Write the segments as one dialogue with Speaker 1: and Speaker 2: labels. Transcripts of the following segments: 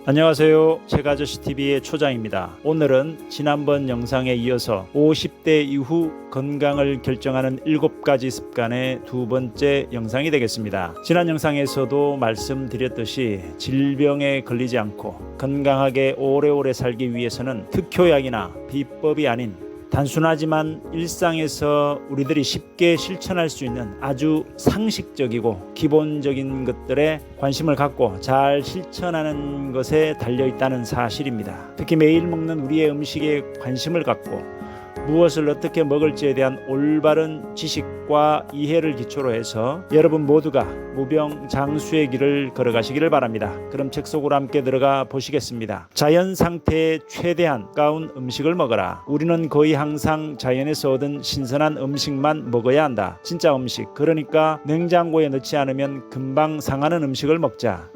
Speaker 1: 안녕하세요. 책아저씨TV의 초장입니다. 오늘은 지난번 영상에 이어서 50대 이후 건강을 결정하는 7가지 습관의 두 번째 영상이 되겠습니다. 지난 영상에서도 말씀드렸듯이 질병에 걸리지 않고 건강하게 오래오래 살기 위해서는 특효약이나 비법이 아닌 단순하지만 일상에서 우리들이 쉽게 실천할 수 있는 아주 상식적이고 기본적인 것들에 관심을 갖고 잘 실천하는 것에 달려있다는 사실입니다. 특히 매일 먹는 우리의 음식에 관심을 갖고 무엇을 어떻게 먹을지에 대한 올바른 지식과 이해를 기초로 해서 여러분 모두가 무병장수의 길을 걸어가시기를 바랍니다. 그럼 책 속으로 함께 들어가 보시겠습니다. 자연 상태의 최대한 가까운 음식을 먹어라. 우리는 거의 항상 자연에서 얻은 신선한 음식만 먹어야 한다. 진짜 음식, 그러니까 냉장고에 넣지 않으면 금방 상하는 음식을 먹자.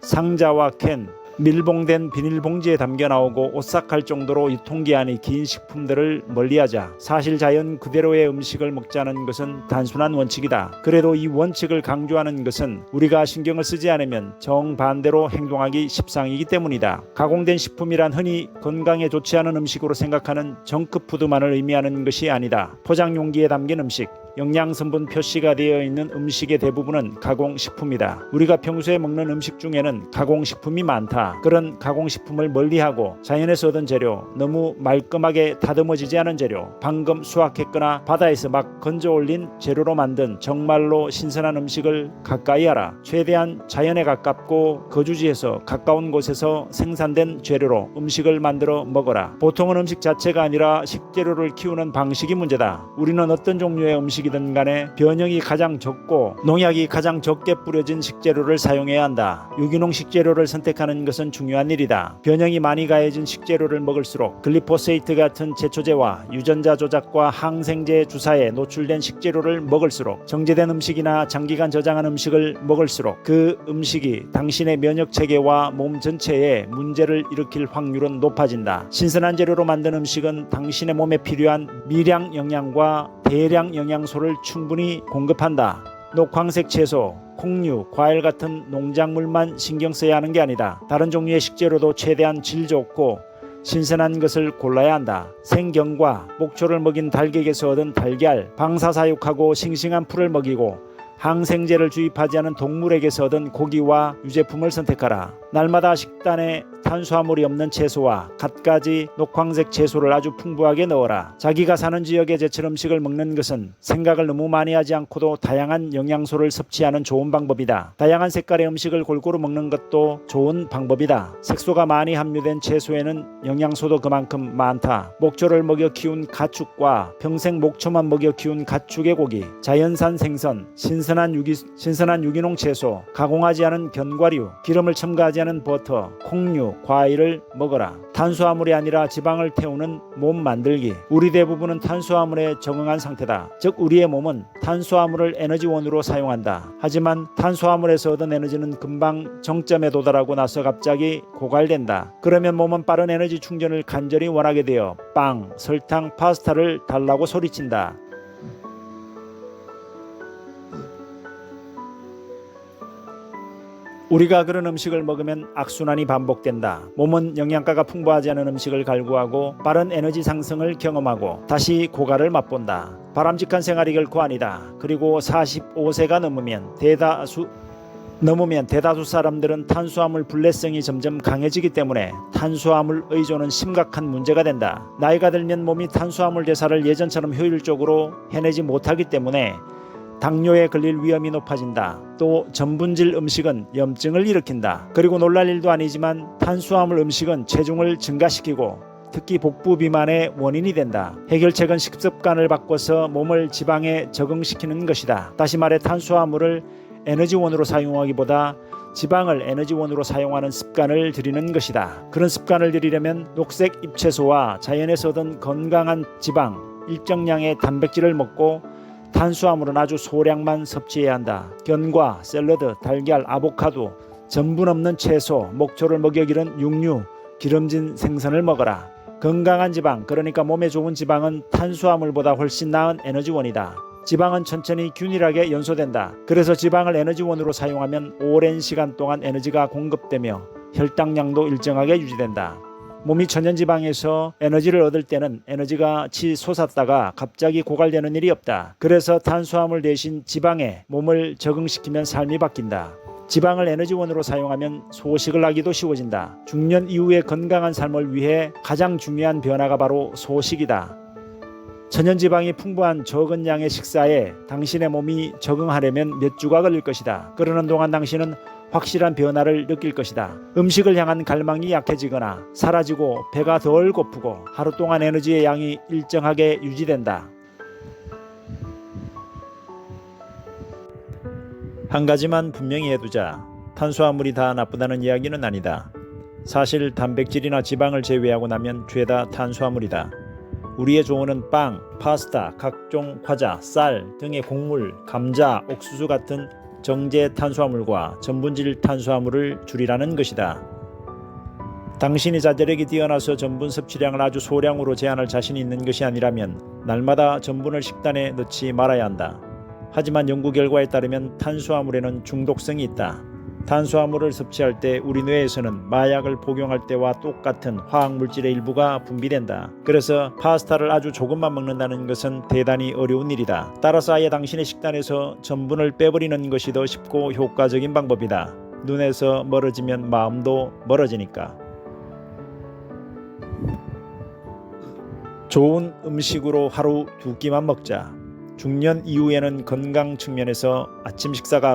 Speaker 1: 상자와 캔, 밀봉된 비닐봉지에 담겨 나오고 오싹할 정도로 유통기한이 긴 식품들을 멀리하자. 사실 자연 그대로의 음식을 먹자는 것은 단순한 원칙이다. 그래도 이 원칙을 강조하는 것은 우리가 신경을 쓰지 않으면 정반대로 행동하기 십상이기 때문이다. 가공된 식품이란 흔히 건강에 좋지 않은 음식으로 생각하는 정크푸드만을 의미하는 것이 아니다. 포장용기에 담긴 음식, 영양성분 표시가 되어 있는 음식의 대부분은 가공식품이다. 우리가 평소에 먹는 음식 중에는 가공식품이 많다. 그런 가공식품을 멀리하고 자연에서 얻은 재료, 너무 말끔하게 다듬어지지 않은 재료, 방금 수확했거나 바다에서 막 건져 올린 재료로 만든 정말로 신선한 음식을 가까이 하라. 최대한 자연에 가깝고 거주지에서 가까운 곳에서 생산된 재료로 음식을 만들어 먹어라. 보통은 음식 자체가 아니라 식재료를 키우는 방식이 문제다. 우리는 어떤 종류의 음식이든 간에 변형이 가장 적고 농약이 가장 적게 뿌려진 식재료를 사용해야 한다. 유기농 식재료를 선택하는 것은 중요한 일이다. 변형이 많이 가해진 식재료를 먹을수록 글리포세이트 같은 제초제와 유전자 조작과 항생제 주사에 노출된 식재료를 먹을수록, 정제된 음식이나 장기간 저장한 음식을 먹을수록 그 음식이 당신의 면역체계와 몸 전체에 문제를 일으킬 확률은 높아진다. 신선한 재료로 만든 음식은 당신의 몸에 필요한 미량 영양과 대량 영양소를 충분히 공급한다. 녹황색 채소, 콩류, 과일 같은 농작물만 신경 써야 하는 게 아니다. 다른 종류의 식재료도 최대한 질 좋고 신선한 것을 골라야 한다. 생경과 목초를 먹인 닭에게서 얻은 달걀, 방사사육하고 싱싱한 풀을 먹이고 항생제를 주입하지 않은 동물에게서 얻은 고기와 유제품을 선택하라. 날마다 식단에 탄수화물이 없는 채소와 갖가지 녹황색 채소를 아주 풍부하게 넣어라. 자기가 사는 지역의 제철 음식을 먹는 것은 생각을 너무 많이 하지 않고도 다양한 영양소를 섭취하는 좋은 방법이다. 다양한 색깔의 음식을 골고루 먹는 것도 좋은 방법이다. 색소가 많이 함유된 채소에는 영양소도 그만큼 많다. 목초를 먹여 키운 가축과 평생 목초만 먹여 키운 가축의 고기, 자연산 생선, 신선한 유기농 채소, 가공하지 않은 견과류, 기름을 첨가하지 않은 버터, 콩류, 과일을 먹어라. 탄수화물이 아니라 지방을 태우는 몸 만들기. 우리 대부분은 탄수화물에 적응한 상태다. 즉 우리의 몸은 탄수화물을 에너지원으로 사용한다. 하지만 탄수화물에서 얻은 에너지는 금방 정점에 도달하고 나서 갑자기 고갈된다. 그러면 몸은 빠른 에너지 충전을 간절히 원하게 되어 빵, 설탕, 파스타를 달라고 소리친다. 우리가 그런 음식을 먹으면 악순환이 반복된다. 몸은 영양가가 풍부하지 않은 음식을 갈구하고 빠른 에너지 상승을 경험하고 다시 고갈을 맛본다. 바람직한 생활이 결코 아니다. 그리고 45세가 넘으면 대다수 사람들은 탄수화물 불내성이 점점 강해지기 때문에 탄수화물 의존은 심각한 문제가 된다. 나이가 들면 몸이 탄수화물 대사를 예전처럼 효율적으로 해내지 못하기 때문에 당뇨에 걸릴 위험이 높아진다. 또 전분질 음식은 염증을 일으킨다. 그리고 놀랄 일도 아니지만 탄수화물 음식은 체중을 증가시키고 특히 복부 비만의 원인이 된다. 해결책은 식습관을 바꿔서 몸을 지방에 적응시키는 것이다. 다시 말해 탄수화물을 에너지원으로 사용하기보다 지방을 에너지원으로 사용하는 습관을 들이는 것이다. 그런 습관을 들이려면 녹색 잎채소와 자연에서 얻은 건강한 지방, 일정량의 단백질을 먹고 탄수화물은 아주 소량만 섭취해야 한다. 견과, 샐러드, 달걀, 아보카도, 전분 없는 채소, 목초를 먹여 기른 육류, 기름진 생선을 먹어라. 건강한 지방, 그러니까 몸에 좋은 지방은 탄수화물보다 훨씬 나은 에너지원이다. 지방은 천천히 균일하게 연소된다. 그래서 지방을 에너지원으로 사용하면 오랜 시간 동안 에너지가 공급되며 혈당량도 일정하게 유지된다. 몸이 천연지방에서 에너지를 얻을 때는 에너지가 치솟았다가 갑자기 고갈되는 일이 없다. 그래서 탄수화물 대신 지방에 몸을 적응시키면 삶이 바뀐다. 지방을 에너지원으로 사용하면 소식을 하기도 쉬워진다. 중년 이후의 건강한 삶을 위해 가장 중요한 변화가 바로 소식이다. 천연지방이 풍부한 적은 양의 식사에 당신의 몸이 적응하려면 몇 주가 걸릴 것이다. 그러는 동안 당신은 확실한 변화를 느낄 것이다. 음식을 향한 갈망이 약해지거나 사라지고 배가 덜 고프고 하루 동안 에너지의 양이 일정하게 유지된다. 한 가지만 분명히 해두자. 탄수화물이 다 나쁘다는 이야기는 아니다. 사실 단백질이나 지방을 제외하고 나면 죄다 탄수화물이다. 우리의 조언은 빵, 파스타, 각종 과자, 쌀 등의 곡물, 감자, 옥수수 같은 정제 탄수화물과 전분질 탄수화물을 줄이라는 것이다. 당신이 자제력이 뛰어나서 전분 섭취량을 아주 소량으로 제한할 자신이 있는 것이 아니라면 날마다 전분을 식단에 넣지 말아야 한다. 하지만 연구 결과에 따르면 탄수화물에는 중독성이 있다. 탄수화물을 섭취할 때 우리 뇌에서는 마약을 복용할 때와 똑같은 화학물질의 일부가 분비된다. 그래서 파스타를 아주 조금만 먹는다는 것은 대단히 어려운 일이다. 따라서 아예 당신의 식단에서 전분을 빼버리는 것이 더 쉽고 효과적인 방법이다. 눈에서 멀어지면 마음도 멀어지니까. 좋은 음식으로 하루 2끼만 먹자. 중년 이후에는 건강 측면에서 아침 식사가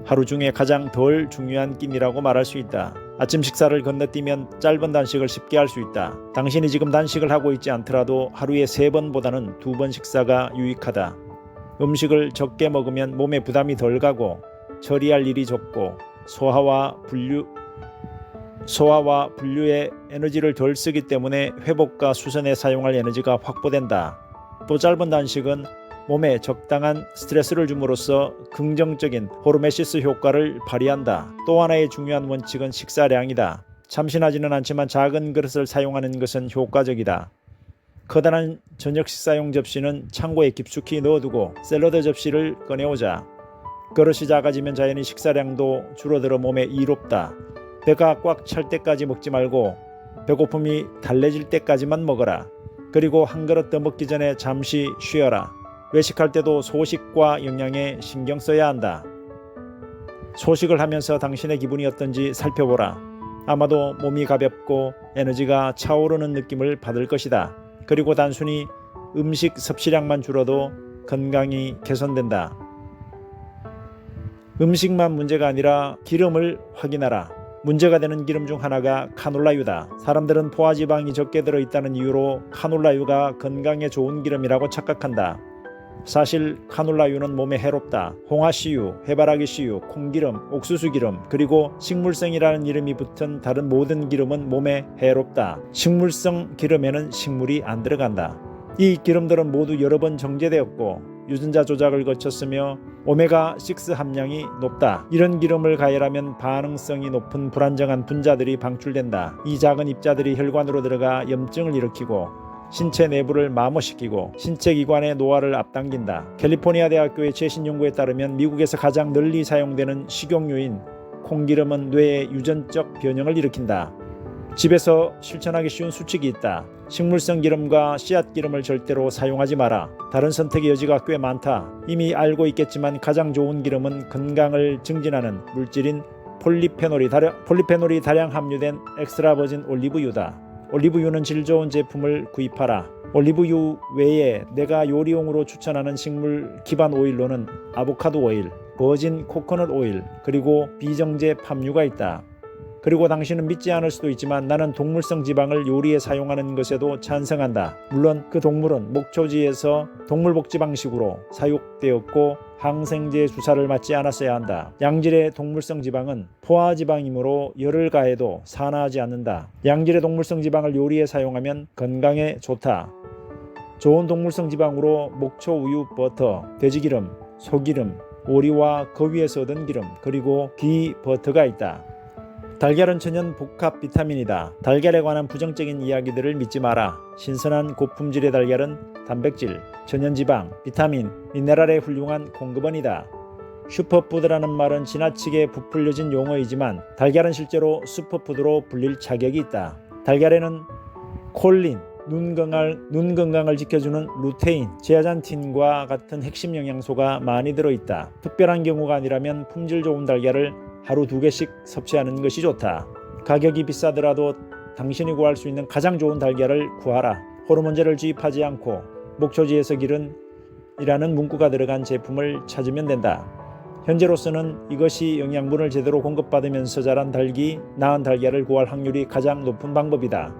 Speaker 1: 하루 중에 가장 덜 중요한 끼니라고 말할 수 있다. 아침 식사를 건너뛰면 짧은 단식을 쉽게 할 수 있다. 당신이 지금 단식을 하고 있지 않더라도 하루에 3번보다는 2번 식사가 유익하다. 음식을 적게 먹으면 몸에 부담이 덜 가고 처리할 일이 적고 소화와 분류에 에너지를 덜 쓰기 때문에 회복과 수선에 사용할 에너지가 확보된다. 또 짧은 단식은 몸에 적당한 스트레스를 줌으로써 긍정적인 호르메시스 효과를 발휘한다. 또 하나의 중요한 원칙은 식사량이다. 참신하지는 않지만 작은 그릇을 사용하는 것은 효과적이다. 커다란 저녁 식사용 접시는 창고에 깊숙이 넣어두고 샐러드 접시를 꺼내오자. 그릇이 작아지면 자연히 식사량도 줄어들어 몸에 이롭다. 배가 꽉 찰 때까지 먹지 말고 배고픔이 달래질 때까지만 먹어라. 그리고 한 그릇 더 먹기 전에 잠시 쉬어라. 외식할 때도 소식과 영양에 신경 써야 한다. 소식을 하면서 당신의 기분이 어떤지 살펴보라. 아마도 몸이 가볍고 에너지가 차오르는 느낌을 받을 것이다. 그리고 단순히 음식 섭취량만 줄어도 건강이 개선된다. 음식만 문제가 아니라 기름을 확인하라. 문제가 되는 기름 중 하나가 카놀라유다. 사람들은 포화지방이 적게 들어있다는 이유로 카놀라유가 건강에 좋은 기름이라고 착각한다. 사실 카놀라유는 몸에 해롭다. 홍화씨유, 해바라기씨유, 콩기름, 옥수수기름, 그리고 식물성이라는 이름이 붙은 다른 모든 기름은 몸에 해롭다. 식물성 기름에는 식물이 안 들어간다. 이 기름들은 모두 여러 번 정제되었고 유전자 조작을 거쳤으며 오메가6 함량이 높다. 이런 기름을 가열하면 반응성이 높은 불안정한 분자들이 방출된다. 이 작은 입자들이 혈관으로 들어가 염증을 일으키고 신체 내부를 마모시키고 신체 기관의 노화를 앞당긴다. 캘리포니아 대학교의 최신 연구에 따르면 미국에서 가장 널리 사용되는 식용유인 콩기름은 뇌에 유전적 변형을 일으킨다. 집에서 실천하기 쉬운 수칙이 있다. 식물성 기름과 씨앗 기름을 절대로 사용하지 마라. 다른 선택의 여지가 꽤 많다. 이미 알고 있겠지만 가장 좋은 기름은 건강을 증진하는 물질인 폴리페놀이 다량 함유된 엑스트라버진 올리브유다. 올리브유는 질 좋은 제품을 구입하라. 올리브유 외에 내가 요리용으로 추천하는 식물 기반 오일로는 아보카도 오일, 버진 코코넛 오일, 그리고 비정제 팜유가 있다. 그리고 당신은 믿지 않을 수도 있지만 나는 동물성 지방을 요리에 사용하는 것에도 찬성한다. 물론 그 동물은 목초지에서 동물복지 방식으로 사육되었고 항생제 주사를 맞지 않았어야 한다. 양질의 동물성 지방은 포화지방이므로 열을 가해도 산화하지 않는다. 양질의 동물성 지방을 요리에 사용하면 건강에 좋다. 좋은 동물성 지방으로 목초 우유, 버터, 돼지기름, 소기름, 오리와 거위에서 얻은 기름, 그리고 기 버터가 있다. 달걀은 천연 복합 비타민이다. 달걀에 관한 부정적인 이야기들을 믿지 마라. 신선한 고품질의 달걀은 단백질, 천연지방, 비타민, 미네랄의 훌륭한 공급원이다. 슈퍼푸드라는 말은 지나치게 부풀려진 용어이지만 달걀은 실제로 슈퍼푸드로 불릴 자격이 있다. 달걀에는 콜린, 눈 건강을 지켜주는 루테인, 제아잔틴과 같은 핵심 영양소가 많이 들어있다. 특별한 경우가 아니라면 품질 좋은 달걀을 하루 2개씩 섭취하는 것이 좋다. 가격이 비싸더라도 당신이 구할 수 있는 가장 좋은 달걀을 구하라. 호르몬제를 주입하지 않고 목초지에서 기른 이라는 문구가 들어간 제품을 찾으면 된다. 현재로서는 이것이 영양분을 제대로 공급받으면서 자란 닭이 나은 달걀을 구할 확률이 가장 높은 방법이다.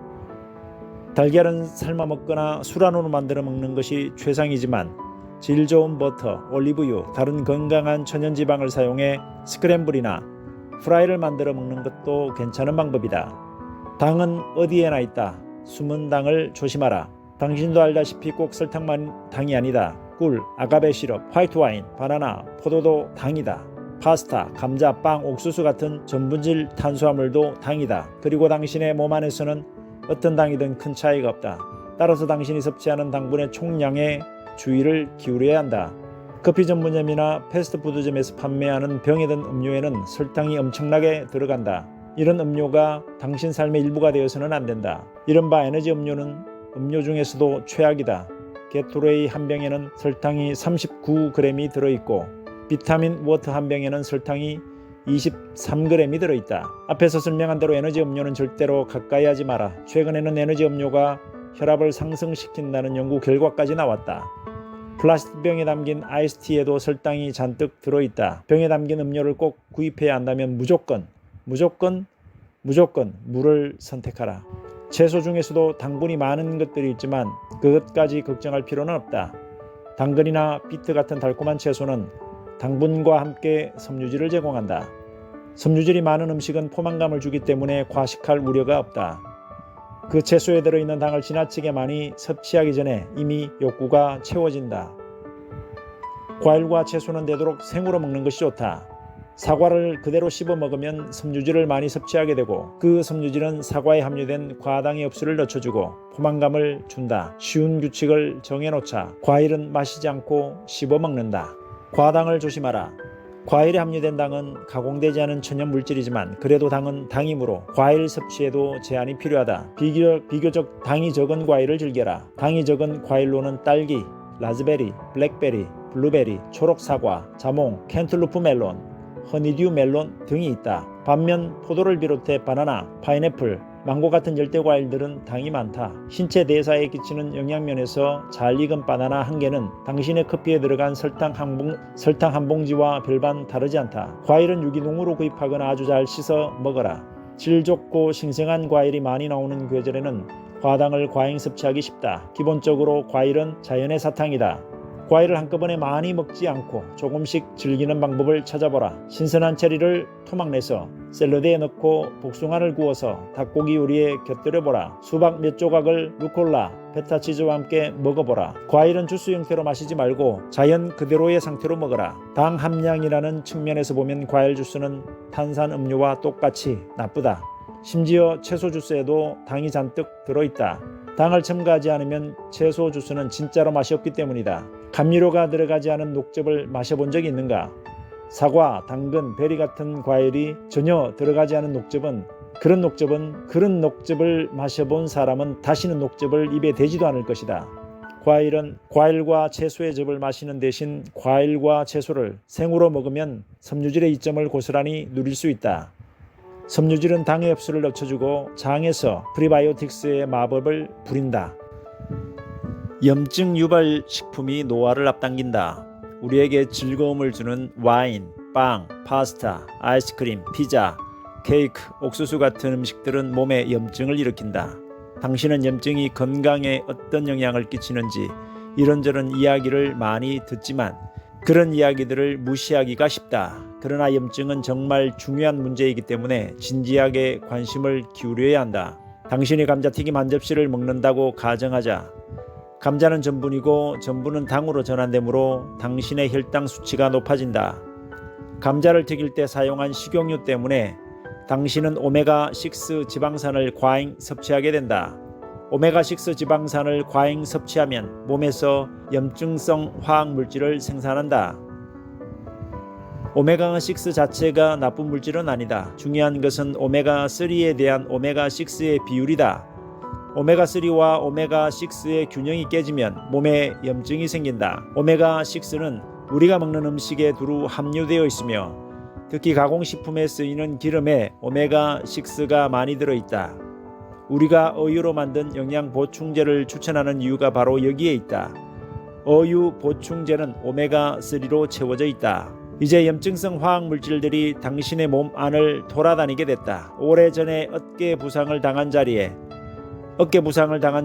Speaker 1: 달걀은 삶아 먹거나 술안으로 만들어 먹는 것이 최상이지만 질 좋은 버터, 올리브유, 다른 건강한 천연지방을 사용해 스크램블이나 프라이를 만들어 먹는 것도 괜찮은 방법이다. 당은 어디에나 있다. 숨은 당을 조심하라. 당신도 알다시피 꼭 설탕만 당이 아니다. 꿀, 아가베 시럽, 화이트 와인, 바나나, 포도도 당이다. 파스타, 감자, 빵, 옥수수 같은 전분질 탄수화물도 당이다. 그리고 당신의 몸 안에서는 어떤 당이든 큰 차이가 없다. 따라서 당신이 섭취하는 당분의 총량에 주의를 기울여야 한다. 커피 전문점이나 패스트푸드점에서 판매하는 병에 든 음료에는 설탕이 엄청나게 들어간다. 이런 음료가 당신 삶의 일부가 되어서는 안 된다. 이른바 에너지 음료는 음료 중에서도 최악이다. 게토레이 한 병에는 설탕이 39g이 들어있고 비타민 워터 한 병에는 설탕이 23g이 들어있다. 앞에서 설명한 대로 에너지 음료는 절대로 가까이 하지 마라. 최근에는 에너지 음료가 혈압을 상승시킨다는 연구 결과까지 나왔다. 플라스틱 병에 담긴 아이스티에도 설탕이 잔뜩 들어있다. 병에 담긴 음료를 꼭 구입해야 한다면 무조건 물을 선택하라. 채소 중에서도 당분이 많은 것들이 있지만 그것까지 걱정할 필요는 없다. 당근이나 비트 같은 달콤한 채소는 당분과 함께 섬유질을 제공한다. 섬유질이 많은 음식은 포만감을 주기 때문에 과식할 우려가 없다. 그 채소에 들어있는 당을 지나치게 많이 섭취하기 전에 이미 욕구가 채워진다. 과일과 채소는 되도록 생으로 먹는 것이 좋다. 사과를 그대로 씹어 먹으면 섬유질을 많이 섭취하게 되고 그 섬유질은 사과에 함유된 과당의 흡수를 늦춰주고 포만감을 준다. 쉬운 규칙을 정해놓자. 과일은 마시지 않고 씹어 먹는다. 과당을 조심하라. 과일에 함유된 당은 가공되지 않은 천연 물질이지만 그래도 당은 당이므로 과일 섭취에도 제한이 필요하다. 비교적 당이 적은 과일을 즐겨라. 당이 적은 과일로는 딸기, 라즈베리, 블랙베리, 블루베리, 초록사과, 자몽, 캔틀루프 멜론, 허니듀 멜론 등이 있다. 반면 포도를 비롯해 바나나, 파인애플, 망고 같은 열대과일들은 당이 많다. 신체 대사에 끼치는 영양면에서 잘 익은 바나나 한 개는 당신의 커피에 들어간 설탕 한 봉지와 별반 다르지 않다. 과일은 유기농으로 구입하거나 아주 잘 씻어 먹어라. 질 좋고 싱싱한 과일이 많이 나오는 계절에는 과당을 과잉 섭취하기 쉽다. 기본적으로 과일은 자연의 사탕이다. 과일을 한꺼번에 많이 먹지 않고 조금씩 즐기는 방법을 찾아보라. 신선한 체리를 토막내서 샐러드에 넣고 복숭아를 구워서 닭고기 요리에 곁들여보라. 수박 몇 조각을 루꼴라, 페타치즈와 함께 먹어보라. 과일은 주스 형태로 마시지 말고 자연 그대로의 상태로 먹어라. 당 함량이라는 측면에서 보면 과일 주스는 탄산 음료와 똑같이 나쁘다. 심지어 채소 주스에도 당이 잔뜩 들어있다. 당을 첨가하지 않으면 채소 주스는 진짜로 맛이 없기 때문이다. 감미료가 들어가지 않은 녹즙을 마셔본 적이 있는가? 사과, 당근, 베리 같은 과일이 전혀 들어가지 않은 녹즙은 그런 녹즙을 마셔본 사람은 다시는 녹즙을 입에 대지도 않을 것이다. 과일은 과일과 채소의 즙을 마시는 대신 과일과 채소를 생으로 먹으면 섬유질의 이점을 고스란히 누릴 수 있다. 섬유질은 당의 흡수를 늦춰주고 장에서 프리바이오틱스의 마법을 부린다. 염증 유발 식품이 노화를 앞당긴다. 우리에게 즐거움을 주는 와인, 빵, 파스타, 아이스크림, 피자, 케이크, 옥수수 같은 음식들은 몸에 염증을 일으킨다. 당신은 염증이 건강에 어떤 영향을 끼치는지 이런저런 이야기를 많이 듣지만 그런 이야기들을 무시하기가 쉽다. 그러나 염증은 정말 중요한 문제이기 때문에 진지하게 관심을 기울여야 한다. 당신이 감자튀김 한 접시를 먹는다고 가정하자. 감자는 전분이고 전분은 당으로 전환되므로 당신의 혈당 수치가 높아진다. 감자를 튀길 때 사용한 식용유 때문에 당신은 오메가6 지방산을 과잉 섭취하게 된다. 오메가6 지방산을 과잉 섭취하면 몸에서 염증성 화학물질을 생산한다. 오메가6 자체가 나쁜 물질은 아니다. 중요한 것은 오메가3에 대한 오메가6의 비율이다. 오메가3와 오메가6의 균형이 깨지면 몸에 염증이 생긴다. 오메가6는 우리가 먹는 음식에 두루 함유되어 있으며 특히 가공식품에 쓰이는 기름에 오메가6가 많이 들어있다. 우리가 어유로 만든 영양 보충제를 추천하는 이유가 바로 여기에 있다. 어유 보충제는 오메가3로 채워져 있다. 이제 염증성 화학물질들이 당신의 몸 안을 돌아다니게 됐다. 오래전에 어깨 부상을 당한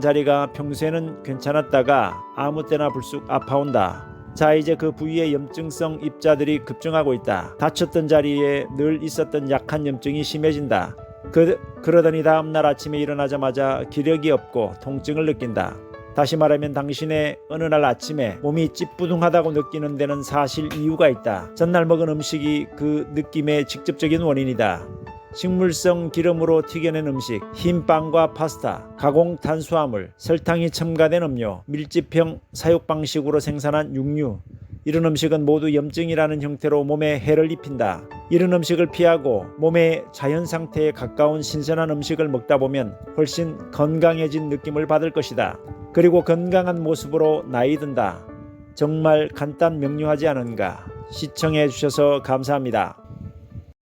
Speaker 1: 자리가 평소에는 괜찮았다가 아무 때나 불쑥 아파온다. 자, 이제 그 부위에 염증성 입자들이 급증하고 있다. 다쳤던 자리에 늘 있었던 약한 염증이 심해진다. 그러더니 다음날 아침에 일어나자마자 기력이 없고 통증을 느낀다. 다시 말하면 당신의 어느 날 아침에 몸이 찌뿌둥하다고 느끼는 데는 사실 이유가 있다. 전날 먹은 음식이 그 느낌의 직접적인 원인이다. 식물성 기름으로 튀겨낸 음식, 흰 빵과 파스타, 가공 탄수화물, 설탕이 첨가된 음료, 밀집형 사육 방식으로 생산한 육류, 이런 음식은 모두 염증이라는 형태로 몸에 해를 입힌다. 이런 음식을 피하고 몸의 자연 상태에 가까운 신선한 음식을 먹다 보면 훨씬 건강해진 느낌을 받을 것이다. 그리고 건강한 모습으로 나이 든다. 정말 간단 명료하지 않은가? 시청해 주셔서 감사합니다.